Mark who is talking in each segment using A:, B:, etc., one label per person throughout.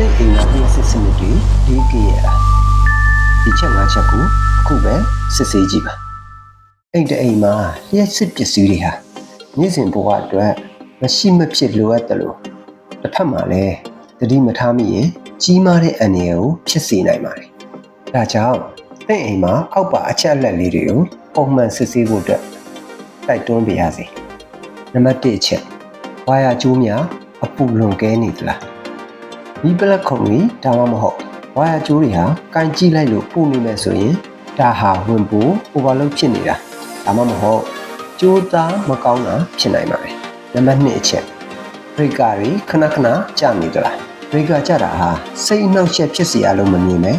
A: သိအိမ်မှာလျှက်စစ်စနစ်တွေဒီကင်းရတာဒီချက်၅ချက်ကိုအခုပဲစစ်ဆေးကြည့်ပါအိမ်တအိမ်မှာလျှက်စစ်ပစ္စည်းတွေဟာနေ့စဉ်ဘဝအတွက်မရှိမဖြစ်လိုအပ်တယ်လို့တစ်ဖက်မှာလည်းသတိမထားမိရင်ကြီးမားတဲ့အန္တရာယ်ကိုဖြစ်စေနိုင်ပါတယ်ဒါကြောင့်သိအိမ်မှာအောက်ပါအချက်အလက်လေးတွေကိုပုံမှန်စစ်ဆေးဖို့အတွက်တိုက်တွန်းပေးရစေနံပါတ်1အချက်ဝါယာကြိုးများအပူလွန်ကဲနေသလားမီးပလက်ခုံကြီးဒါမှမဟုတ်ဝါယာကြိုးတွေဟာကိုင်ကြည့်လိုက်လို့ပူနေမယ်ဆိုရင်ဒါဟာဝင်ပို့ overload ဖြစ်နေတာဒါမှမဟုတ်ကြိုးသားမကောင်းတာဖြစ်နိုင်ပါတယ်နံပါတ်2အချက်ဘရိကာတွေခဏခဏကျနေသလားဘရိကာကျတာဟာစိတ်အနှောက်အယှက်ဖြစ်စေရလို့မမြင်ပဲ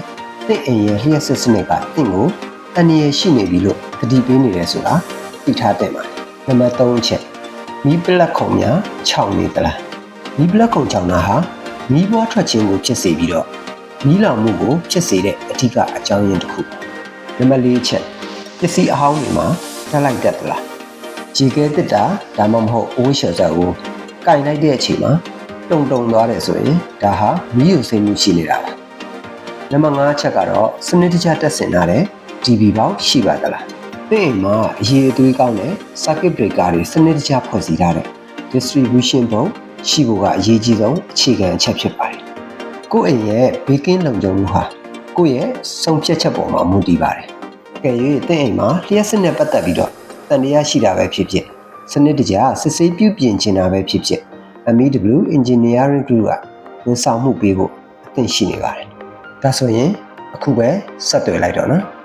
A: သင်အိမ်ရဲ့လျှက်စစ်စနစ်ကသင်ကိုအန္တရာယ်ရှိနေပြီလို့သတိပေးနေတယ်ဆိုတာသိထားသင့်ပါတယ်နံပါတ်3အချက်မီးပလက်ခုံများခြောင်နေသလားမီးပလက်ခုံခြောင်တာဟာမီးပွားထွက်ခြင်းကိုဖြစ်စေပြီးတော့မီးလောင်မှုကိုဖြစ်စေတဲ့အဓိကအကြောင်းရင်းတစ်ခုနံပါတ်4အချက်ပစ္စည်းအဟောင်းတွေမှာထပ်လိုက်တတ်သလားခြေကဲတက်တာဒါမှမဟုတ်အိုးရှယ်ချက်ကိုကင်လိုက်တဲ့အချိန်မှာတုံသွားတယ်ဆိုရင်ဒါဟာမီးယိုစိမ့်မှုရှိနေတာပါနံပါတ်5အချက်ကတော့စနစ်တကျတက်ဆင်ထားတဲ့ DB ပေါက်ရှိပါသလားသင်အိမ်မှာအရေးအသွေးကောင်းတဲ့ circuit breaker တွေစနစ်တကျဖွဲ့စည်းထားတဲ့ distribution box ရှိဖို့ကအရေးကြီးဆုံးအခြေခံအချက်ဖြစ်ပါတယ်။ကိုယ့်အိမ်ရဲ့ဘေးကင်းလုံခြုံမှုဟာကိုယ့်ရဲ့ဆုံးဖြတ်ချက်ပေါ်မှာမူတည်ပါတယ်။ကဲ၍သင်အိမ်မှာလျှက်စစ်နဲ့ပတ်သက်ပြီးတော့တန်တရားရှိတာပဲဖြစ်ဖြစ်စနစ်တကျစစ်ဆေးပြုပြင်ချင်တာပဲဖြစ်ဖြစ် MEW Engineering Group ကဝန်ဆောင်မှုပေးဖို့အသင့်ရှိနေပါတယ်။ဒါဆိုရင်အခုပဲဆက်သွယ်လိုက်တော့နော်။